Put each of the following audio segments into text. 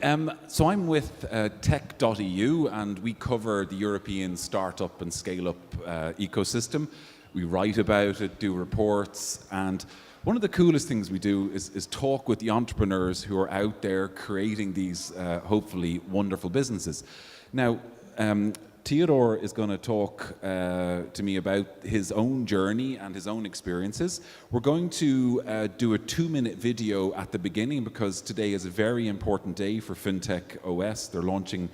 So I'm with tech.eu, and we cover the European startup and scale-up ecosystem. We write about it, do reports, and one of the coolest things we do is talk with the entrepreneurs who are out there creating these hopefully wonderful businesses. Now, Teodor is going to talk to me about his own journey and his own experiences. We're going to do a 2-minute video at the beginning because today is a very important day for FinTech OS. They're launching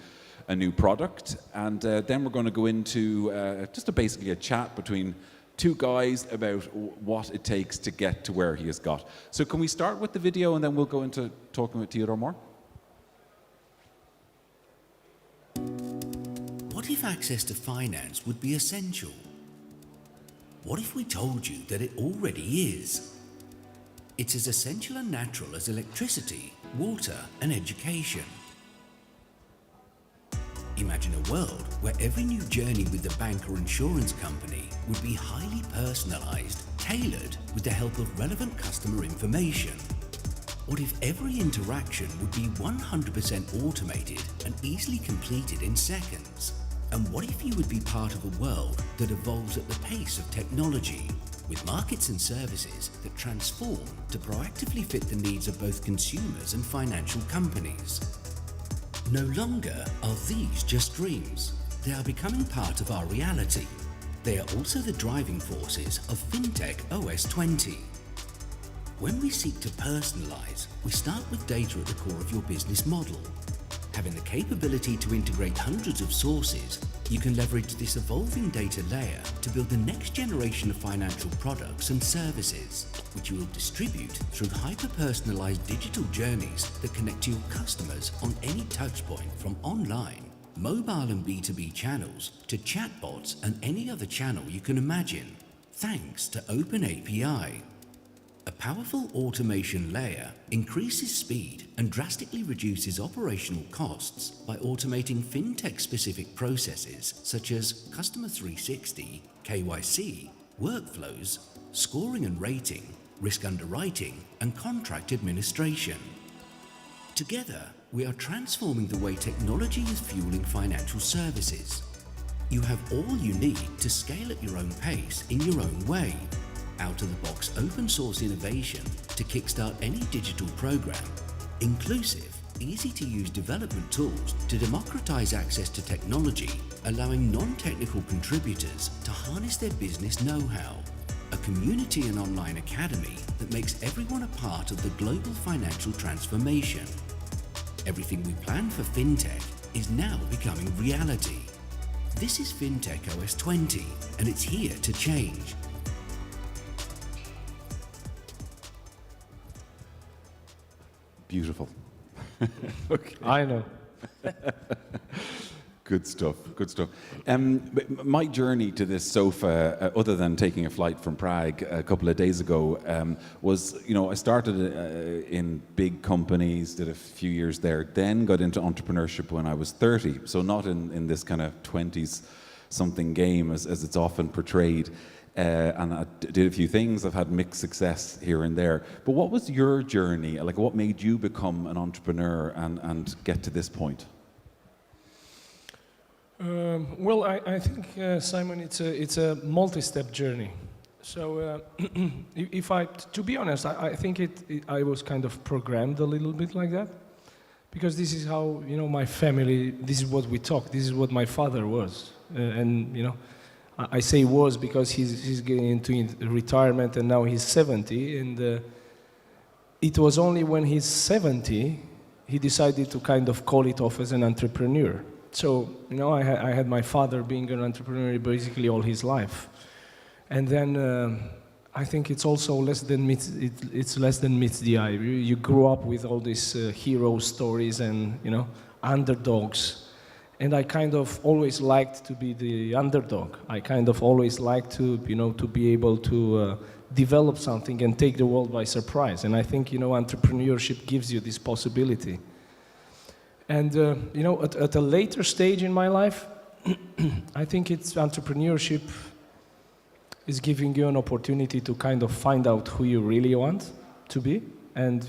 a new product, and then we're going to go into just basically a chat between two guys about what it takes to get to where he has got. So can we start with the video and then we'll go into talking with Teodor more? What if access to finance would be essential? What if we told you that it already is? It's as essential and natural as electricity, water, and education. Imagine a world where every new journey with the bank or insurance company would be highly personalized, tailored with the help of relevant customer information. What if every interaction would be 100% automated and easily completed in seconds? And what if you would be part of a world that evolves at the pace of technology, with markets and services that transform to proactively fit the needs of both consumers and financial companies? No longer are these just dreams. They are becoming part of our reality. They are also the driving forces of FinTech OS 20. When we seek to personalize, we start with data at the core of your business model. Having the capability to integrate hundreds of sources, you can leverage this evolving data layer to build the next generation of financial products and services, which you will distribute through hyper-personalized digital journeys that connect to your customers on any touchpoint, from online, mobile and B2B channels to chatbots and any other channel you can imagine, thanks to Open API. A powerful automation layer increases speed and drastically reduces operational costs by automating fintech-specific processes such as Customer 360, KYC, workflows, scoring and rating, risk underwriting, and contract administration. Together, we are transforming the way technology is fueling financial services. You have all you need to scale at your own pace in your own way. Out-of-the-box open-source innovation to kickstart any digital program, inclusive, easy-to-use development tools to democratize access to technology, allowing non-technical contributors to harness their business know-how, a community and online academy that makes everyone a part of the global financial transformation. Everything we planned for FinTech is now becoming reality. This is FinTech OS 20, and it's here to change. Beautiful. Okay. I know. Good stuff, good stuff. My journey to this sofa, other than taking a flight from Prague a couple of days ago, was, I started in big companies, did a few years there, then got into entrepreneurship when I was 30, so not in this kind of 20s-something game as it's often portrayed. And I did a few things. I've had mixed success here and there. But what was your journey? Like, what made you become an entrepreneur and get to this point? Well, I think, Simon, it's a multi-step journey. So, to be honest, I think I was kind of programmed a little bit like that, because this is how, my family, this is what we talk, this is what my father was, and I say was because he's getting into retirement and now he's 70, and it was only when he's 70 he decided to kind of call it off as an entrepreneur. So, I had my father being an entrepreneur basically all his life. And then I think it's also less than meets the eye. You grew up with all these hero stories and, underdogs. And I kind of always liked to be the underdog. I kind of always liked to, to be able to develop something and take the world by surprise. And I think, entrepreneurship gives you this possibility. And, at a later stage in my life, I think entrepreneurship is giving you an opportunity to kind of find out who you really want to be and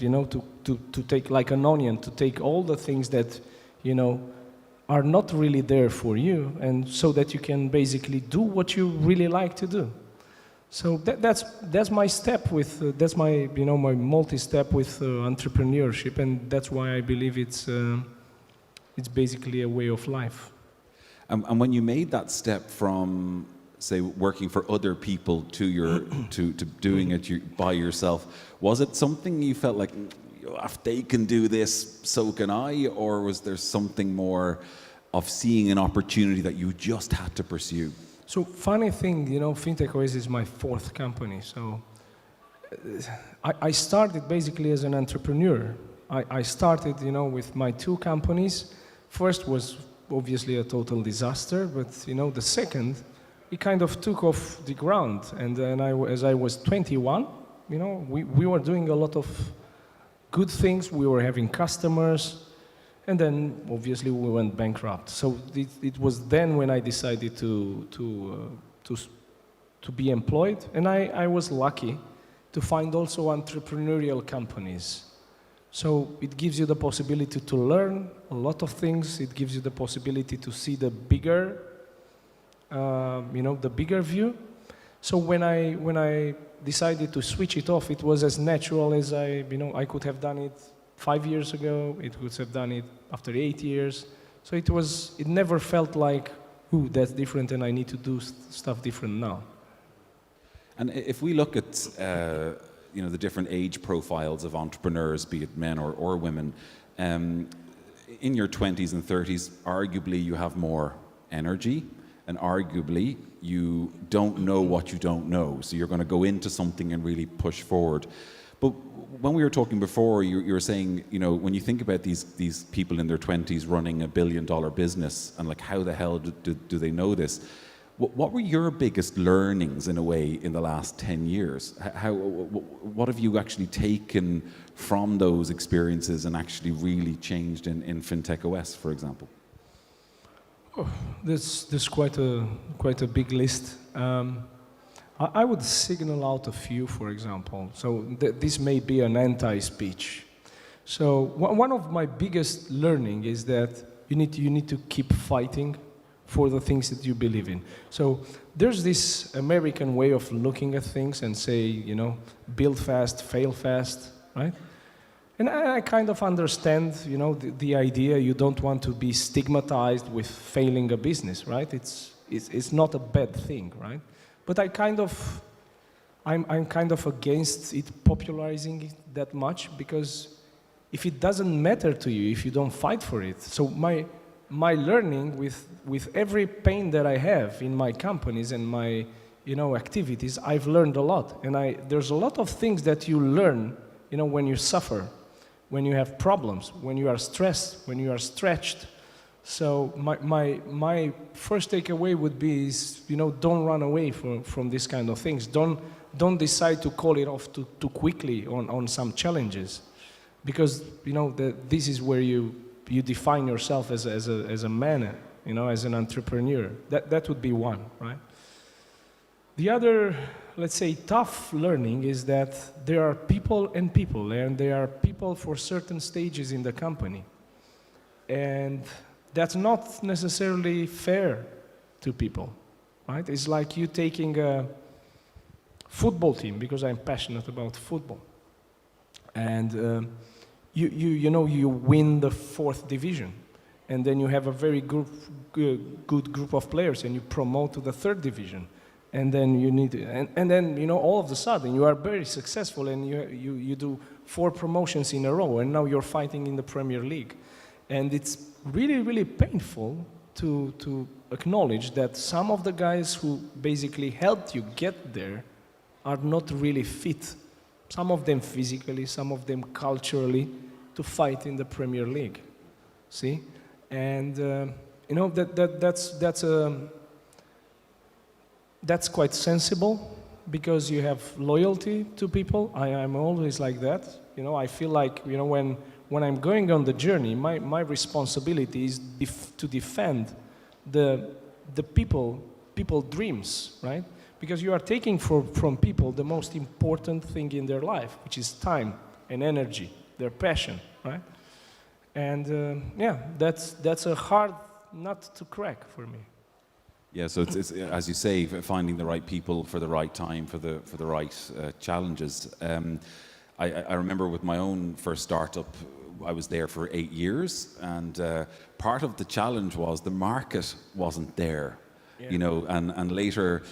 to take like an onion, to take all the things that are not really there for you, and so that you can basically do what you really like to do. So that's my step with that's my my multi-step with entrepreneurship, and that's why I believe it's basically a way of life. And when you made that step from, say, working for other people to your to doing it by yourself, was it something you felt like, if they can do this, so can I, or was there something more of seeing an opportunity that you just had to pursue? So funny thing, FinTech OS is my fourth company. So I started basically as an entrepreneur. I started, with my two companies. First was obviously a total disaster, but the second, it kind of took off the ground. And then as I was 21, we were doing a lot of good things. We were having customers, and then obviously we went bankrupt. So it was then when I decided to be employed, and I was lucky to find also entrepreneurial companies. So it gives you the possibility to learn a lot of things. It gives you the possibility to see the bigger, the bigger view. So when I decided to switch it off, it was as natural as I could have done it 5 years ago. It could have done it after 8 years. So it never felt like, ooh, that's different, and I need to do stuff different now. And if we look at the different age profiles of entrepreneurs, be it men or women, in your 20s and 30s, arguably you have more energy, and arguably you don't know what you don't know. So you're going to go into something and really push forward. But when we were talking before, you were saying, when you think about these people in their 20s running $1 billion business, and like, how the hell do they know this? What were your biggest learnings, in a way, in the last 10 years? What have you actually taken from those experiences and actually really changed in FinTech OS, for example? Oh, there's quite a big list. I would signal out a few, for example. So this may be an anti-speech. So one of my biggest learning is that you need to keep fighting for the things that you believe in. So there's this American way of looking at things and say, build fast, fail fast, right? And I kind of understand, the idea. You don't want to be stigmatized with failing a business, right? It's not a bad thing, right? But I'm kind of against it popularizing it that much, because if it doesn't matter to you, if you don't fight for it. So my learning with every pain that I have in my companies and my activities, I've learned a lot. And there's a lot of things that you learn, when you suffer, when you have problems, when you are stressed, when you are stretched. So my first takeaway would be don't run away from these kind of things. Don't decide to call it off too quickly on some challenges, because this is where you define yourself as a man, as an entrepreneur. That would be one, right? The other, let's say, tough learning is that there are people, and there are people for certain stages in the company, and that's not necessarily fair to people, right? It's like you taking a football team, because I'm passionate about football, and you win the 4th division, and then you have a very good group of players, and you promote to the 3rd division, and then and then all of a sudden you are very successful, and you do 4 promotions in a row, and now you're fighting in the Premier League, and it's really, really painful to acknowledge that some of the guys who basically helped you get there are not really fit. Some of them physically, some of them culturally, to fight in the Premier League. See, and that's quite sensible, because you have loyalty to people. I'm always like that. I feel like when I'm going on the journey, my responsibility is to defend the people dreams, right? Because you are taking from people the most important thing in their life, which is time, and energy, their passion, right? And that's a hard nut to crack for me. Yeah, so it's as you say, finding the right people for the right time, for the right challenges. I remember with my own first startup, I was there for 8 years, and part of the challenge was the market wasn't there, you know, and later,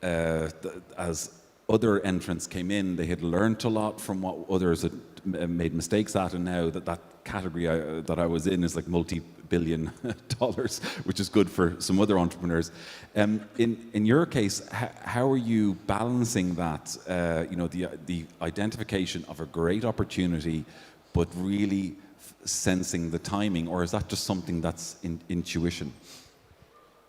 as other entrants came in, they had learned a lot from what others had made mistakes at, and now that category that I was in is like multi-billion dollars, which is good for some other entrepreneurs. In your case, how are you balancing that? You know, the identification of a great opportunity, but really sensing the timing, or is that just something that's intuition?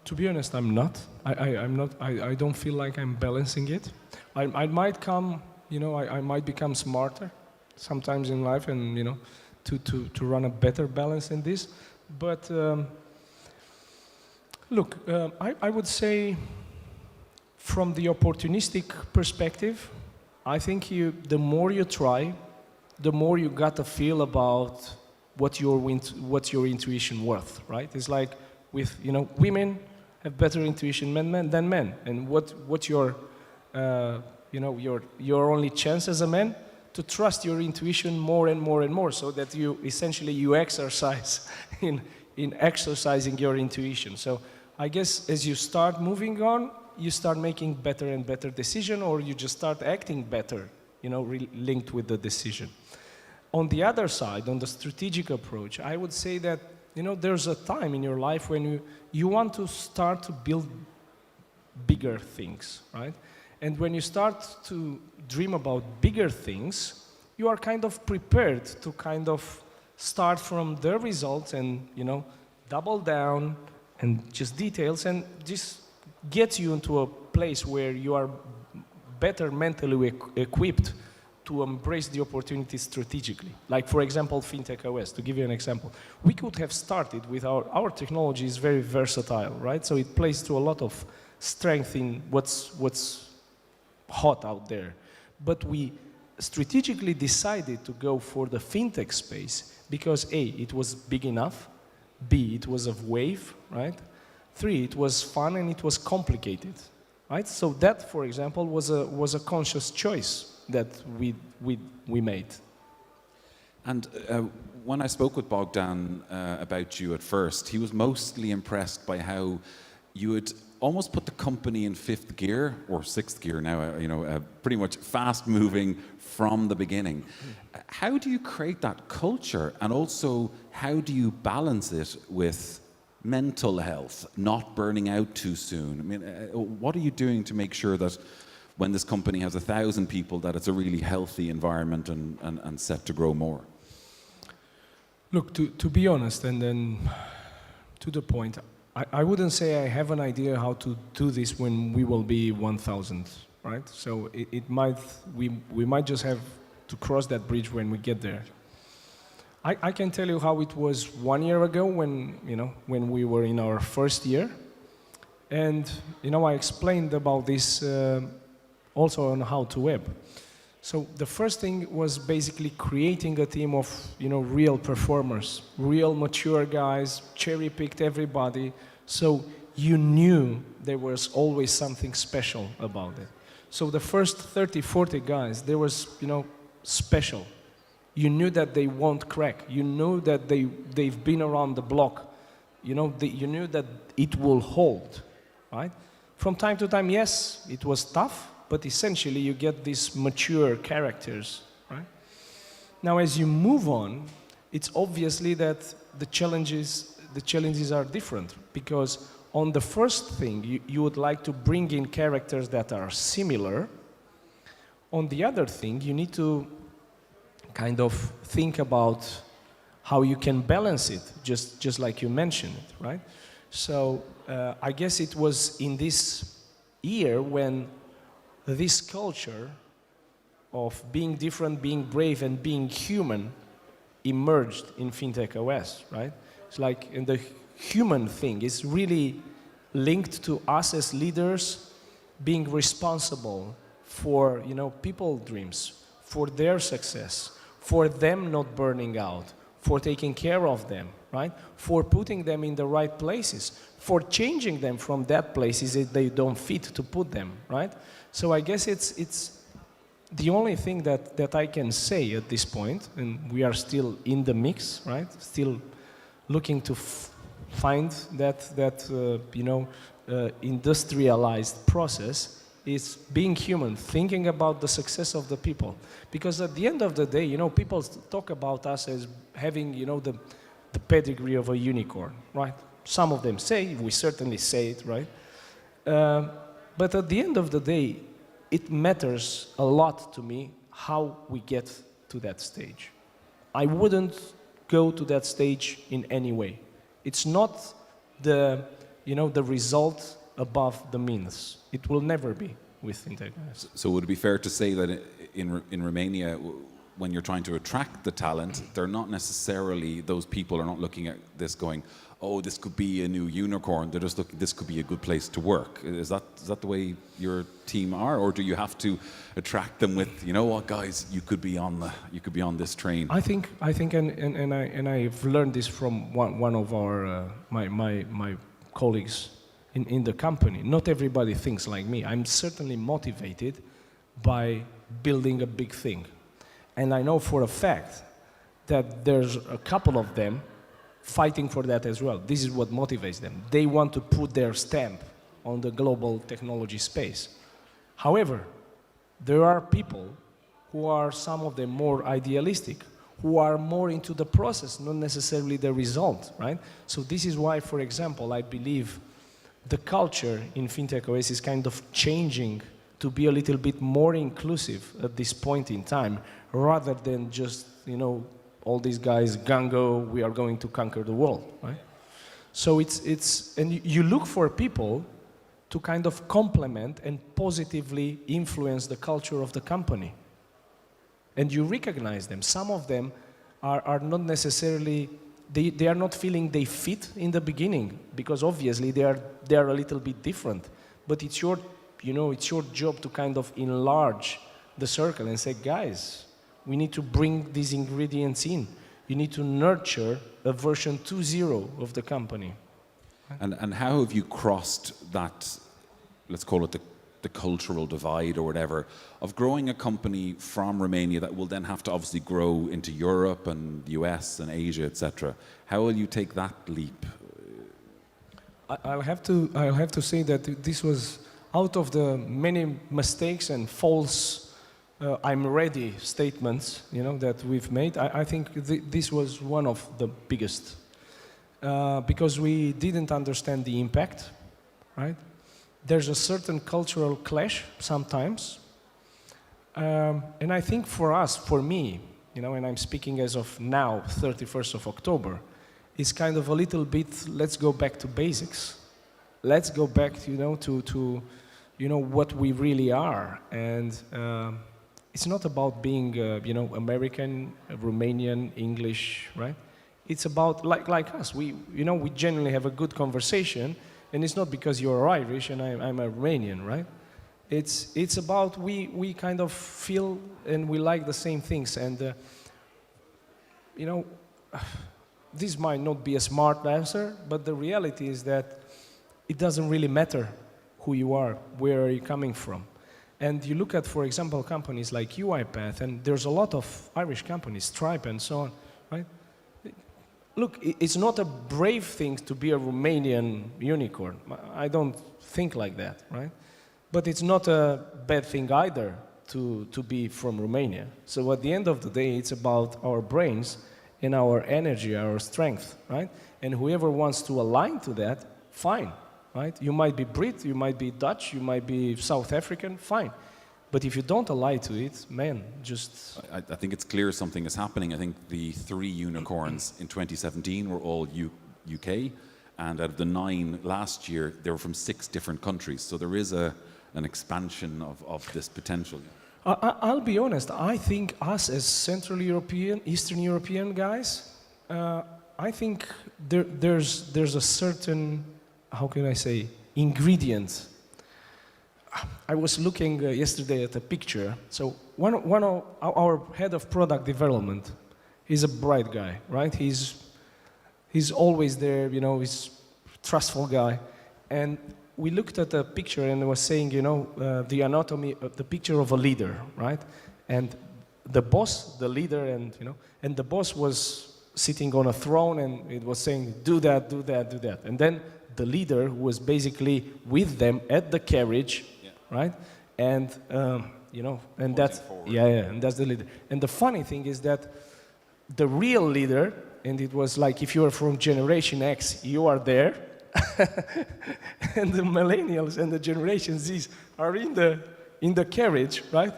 To be honest, I'm not. I'm not. I don't feel like I'm balancing it. I might come, you know, I might become smarter sometimes in life, and you know, to run a better balance in this. But look, I would say, from the opportunistic perspective, I think the more you try, the more you got a feel about what's your intuition worth, right? It's like with, you know, women have better intuition than men, and what's your you know, your only chance as a man to trust your intuition more and more and more, so that you exercise in exercising your intuition. So I guess as you start moving on, you start making better and better decision, or you just start acting better, you know, linked with the decision. On the other side, on the strategic approach, I would say that, you know, there's a time in your life when you want to start to build bigger things, right? And when you start to dream about bigger things, you are kind of prepared to kind of start from the results and, you know, double down and just details, and just get you into a place where you are better mentally equipped to embrace the opportunity strategically. Like, for example, FinTech OS, to give you an example. We could have started with our technology is very versatile, right? So it plays to a lot of strength in what's hot out there. But we strategically decided to go for the FinTech space because A, it was big enough, B, it was a wave, right? 3, it was fun and it was complicated, right? So that, for example, was a conscious choice that we made. And when I spoke with Bogdan about you at first, he was mostly impressed by how you had almost put the company in 5th gear, or 6th gear now, you know, pretty much fast moving from the beginning. How do you create that culture, and also how do you balance it with mental health, not burning out too soon? I mean, what are you doing to make sure that when this company has 1,000 people, that it's a really healthy environment and set to grow more? Look, to be honest, and then to the point, I wouldn't say I have an idea how to do this when we will be 1,000, right? So we might just have to cross that bridge when we get there. I can tell you how it was 1 year ago when we were in our first year, and you know, I explained about this also on How to Web. So the first thing was basically creating a team of, you know, real performers, real mature guys, cherry-picked everybody, so you knew there was always something special about it. So the first 30, 40 guys, there was, you know, special. You knew that they won't crack. You knew that they've been around the block. You know, you knew that it will hold, right? From time to time, yes, it was tough, but essentially you get these mature characters, right? Now, as you move on, it's obviously that the challenges are different, because on the first thing, you would like to bring in characters that are similar. On the other thing, you need to kind of think about how you can balance it, just like you mentioned it, right? So I guess it was in this year when this culture of being different, being brave, and being human emerged in FinTech OS, right? It's like, and the human thing is really linked to us as leaders being responsible for, you know, people dreams, for their success, for them not burning out, for taking care of them, right? For putting them in the right places, for changing them from that places that they don't fit to put them, right? So I guess it's the only thing that I can say at this point, and we are still in the mix, right? Still looking to find that industrialized process, is being human, thinking about the success of the people. Because at the end of the day, people talk about us as having, the pedigree of a unicorn, right? Some of them say, we certainly say it, right? But at the end of the day, it matters a lot to me how we get to that stage. I wouldn't go to that stage in any way. It's not the result above the means. It will never be with FinTech OS. So would it be fair to say that in Romania, when you're trying to attract the talent, they're not necessarily, those people are not looking at this going, oh, this could be a new unicorn. They're just looking, this could be a good place to work. Is that the way your team are, or do you have to attract them with, you know what, guys, you could be on this train? I think, and I've learned this from one of our my colleagues in the company. Not everybody thinks like me. I'm certainly motivated by building a big thing, and I know for a fact that there's a couple of them fighting for that as well. This is what motivates them. They want to put their stamp on the global technology space. However, there are people who are, some of them, more idealistic, who are more into the process, not necessarily the result, right? So this is why, for example, I believe the culture in FinTech OS is kind of changing to be a little bit more inclusive at this point in time, rather than just, all these guys, gung-ho, we are going to conquer the world, right? So and you look for people to kind of complement and positively influence the culture of the company. And you recognize them. Some of them are not necessarily, they are not feeling they fit in the beginning, because obviously they are a little bit different. But it's your job to kind of enlarge the circle and say, guys, we need to bring these ingredients in. You need to nurture a version 2.0 of the company. And how have you crossed that, let's call it the cultural divide or whatever, of growing a company from Romania that will then have to obviously grow into Europe and the US and Asia, etc. How will you take that leap? I'll have to say that this was out of the many mistakes and false I'm ready statements, that we've made. I think this was one of the biggest, because we didn't understand the impact, right? There's a certain cultural clash sometimes, and I think for me, and I'm speaking as of now, 31st of October, it's kind of a little bit, let's go back to basics. Let's go back, to what we really are, and it's not about being, American, Romanian, English, right? It's about, like us, we generally have a good conversation, and it's not because you're Irish and I'm a Romanian, right? It's about we kind of feel and we like the same things, and this might not be a smart answer, but the reality is that it doesn't really matter who you are, where are you coming from. And you look at, for example, companies like UiPath, and there's a lot of Irish companies, Stripe and so on, right? Look, it's not a brave thing to be a Romanian unicorn. I don't think like that, right? But it's not a bad thing either to be from Romania. So at the end of the day, it's about our brains and our energy, our strength, right? And whoever wants to align to that, fine. Right? You might be Brit, you might be Dutch, you might be South African, fine. But if you don't align to it, man, just... I think it's clear something is happening. I think the 3 unicorns in 2017 were all UK, and out of the 9 last year, they were from 6 different countries. So there is an expansion of this potential. I'll be honest, I think us as Central European, Eastern European guys, I think there's a certain, how can I say, ingredient. I was looking yesterday at a picture. So one of our head of product development, he's a bright guy, right? He's always there, you know, he's a trustful guy. And we looked at the picture and it was saying, you know, the anatomy of the picture of a leader, right? And the boss, the leader, and, you know, and the boss was sitting on a throne and it was saying, do that, do that, do that. And then the leader was basically with them at the carriage, right? And, you know, and that's, and that's the leader. And the funny thing is that the real leader, and it was like if you are from Generation X, you are there, and the millennials and the Generation Z are in the carriage, right?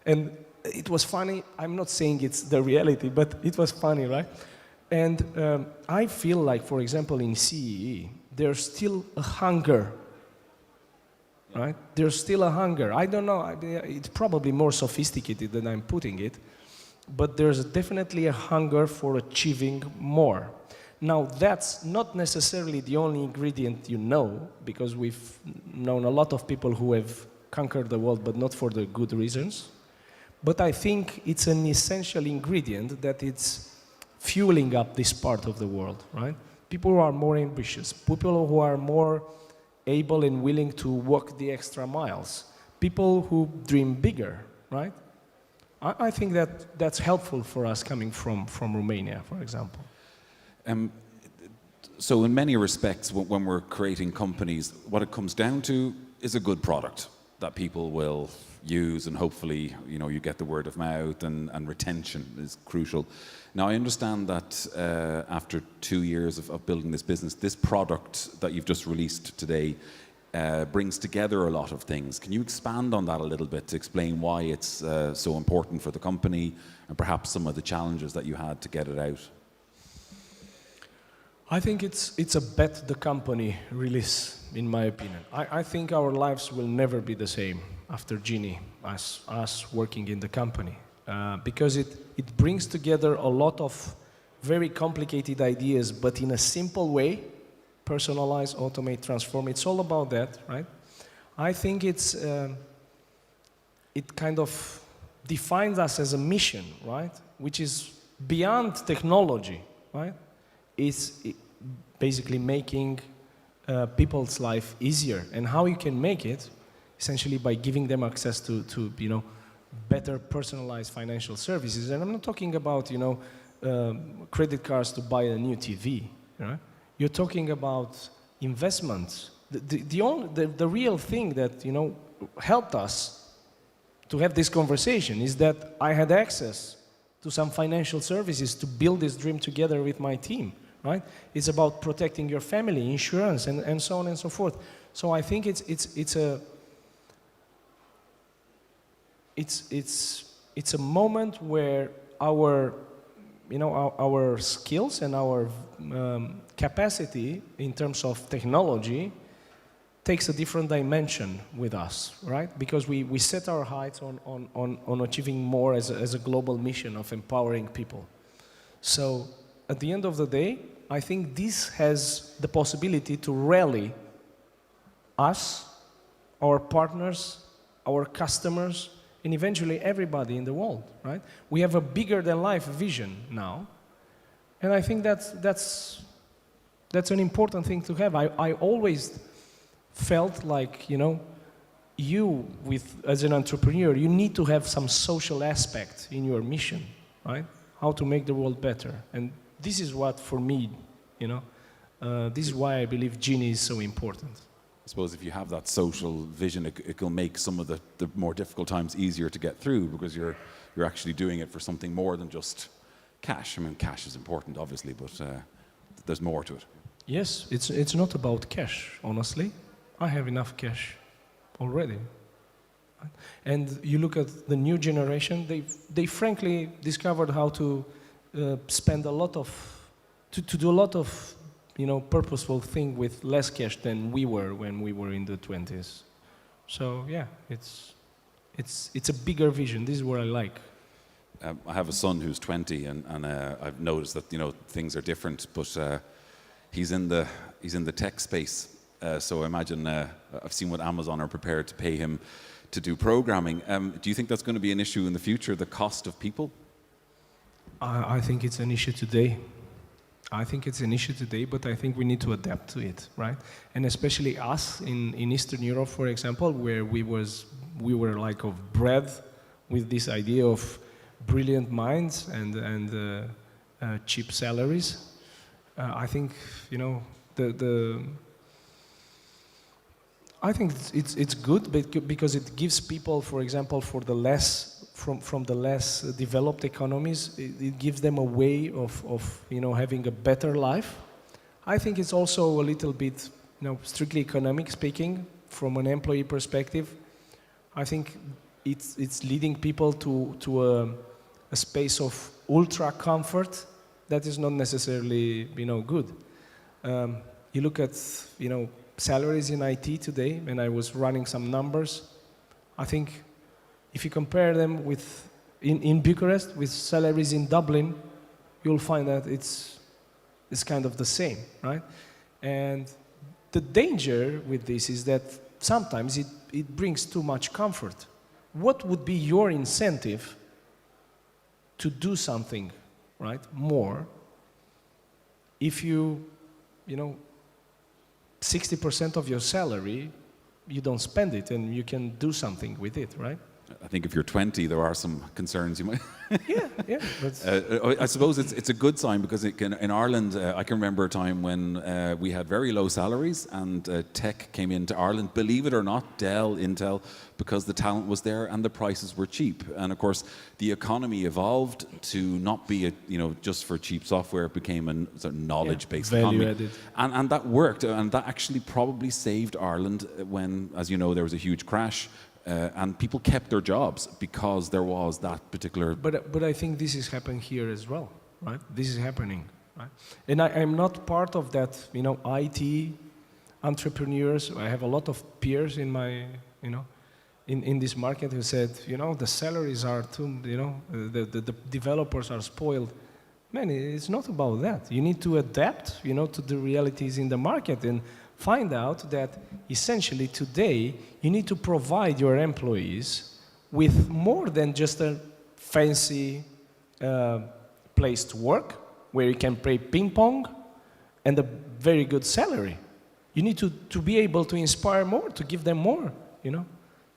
And it was funny. I'm not saying it's the reality, but it was funny, right? And I feel like, for example, in CEE, there's still a hunger, right? There's still a hunger. I don't know. It's probably more sophisticated than I'm putting it, but there's definitely a hunger for achieving more. Now, that's not necessarily the only ingredient you know, because we've known a lot of people who have conquered the world, but not for the good reasons. But I think it's an essential ingredient that it's fueling up this part of the world, right? People who are more ambitious, people who are more able and willing to walk the extra miles, people who dream bigger, right? I think that that's helpful for us coming from Romania, for example. So in many respects, when we're creating companies, what it comes down to is a good product that people will use, and hopefully, you know, you get the word of mouth, and retention is crucial. Now, I understand that after 2 years of building this business, this product that you've just released today brings together a lot of things. Can you expand on that a little bit to explain why it's so important for the company, and perhaps some of the challenges that you had to get it out? I think it's a bet the company release, in my opinion. I think our lives will never be the same after Geni, as us working in the company, because it brings together a lot of very complicated ideas, but in a simple way, personalize, automate, transform. It's all about that, right? I think it kind of defines us as a mission, right? Which is beyond technology, right? It's basically making people's life easier. And how you can make it, essentially by giving them access to you know, better personalized financial services. And I'm not talking about, you know, credit cards to buy a new TV, right? You're talking about investments. The real thing that, you know, helped us to have this conversation is that I had access to some financial services to build this dream together with my team, right? It's about protecting your family, insurance, and so on and so forth. So I think it's a moment where our, you know, our skills and our capacity in terms of technology takes a different dimension with us, right? Because we set our heights on achieving more as a global mission of empowering people. So at the end of the day, I think this has the possibility to rally us, our partners, our customers, and eventually everybody in the world, right? We have a bigger than life vision now, and I think that's an important thing to have. I always felt like, you know, as an entrepreneur, you need to have some social aspect in your mission, right? How to make the world better. And this is what, for me, you know, this is why I believe Geni is so important. I suppose if you have that social vision, it will make some of the more difficult times easier to get through, because you're actually doing it for something more than just cash. I mean, cash is important, obviously, but there's more to it. Yes, it's not about cash, honestly. I have enough cash already. And you look at the new generation, they frankly discovered how to spend a lot of, to do a lot of, you know, purposeful thing with less cash than we were when we were in the 20s. So yeah, it's a bigger vision. This is what I like. I have a son who's 20, and I've noticed that, you know, things are different, but he's in the tech space, So I imagine I've seen what Amazon are prepared to pay him to do programming. Do you think that's going to be an issue in the future, the cost of people? I think it's an issue today. I think it's an issue today, but I think we need to adapt to it, right? And especially us in Eastern Europe, for example, where we were like of bred with this idea of brilliant minds and cheap salaries. I think, you know, I think it's good because it gives people, for example, for the less from the less developed economies, it gives them a way of you know, having a better life. I think it's also a little bit, you know, strictly economic speaking, from an employee perspective. I think it's leading people to a space of ultra comfort that is not necessarily, you know, good. You look at, you know, salaries in IT today, and I was running some numbers. I think if you compare them with in Bucharest with salaries in Dublin, you'll find that it's kind of the same, right? And the danger with this is that sometimes it brings too much comfort. What would be your incentive to do something, right, more, if you know, 60% of your salary, you don't spend it and you can do something with it, right? I think if you're 20, there are some concerns you might. yeah. I suppose it's a good sign because in Ireland, I can remember a time when we had very low salaries and tech came into Ireland. Believe it or not, Dell, Intel, because the talent was there and the prices were cheap. And of course, the economy evolved to not be just for cheap software. It became a sort of knowledge-based economy, added. and that worked. And that actually probably saved Ireland when, as you know, there was a huge crash. And people kept their jobs because there was that particular. But I think this is happening here as well, right? This is happening, right? And I'm not part of that, you know, IT entrepreneurs. I have a lot of peers in my, you know, in this market who said, you know, the salaries are too, you know, the developers are spoiled. Man, it's not about that. You need to adapt, you know, to the realities in the market and find out that essentially today you need to provide your employees with more than just a fancy place to work where you can play ping pong and a very good salary. You need to be able to inspire more, to give them more, you know.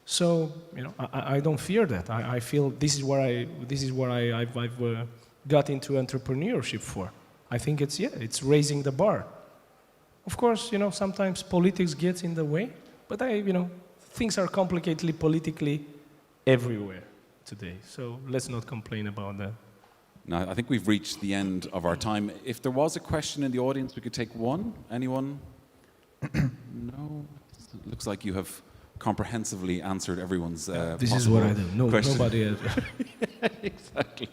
So, you know, I don't fear that. I feel this is what I've got into entrepreneurship for. I think it's raising the bar. Of course, you know, sometimes politics gets in the way, but things are complicated politically everywhere today. So let's not complain about that. Now, I think we've reached the end of our time. If there was a question in the audience, we could take one. Anyone? No? It looks like you have comprehensively answered everyone's This is what I do. Nobody else. Exactly.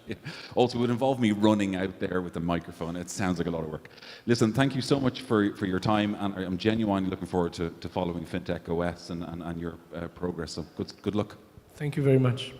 Also, it would involve me running out there with the microphone. It sounds like a lot of work. Listen, thank you so much for your time, and I'm genuinely looking forward to following FinTech OS and your progress. So good luck. Thank you very much.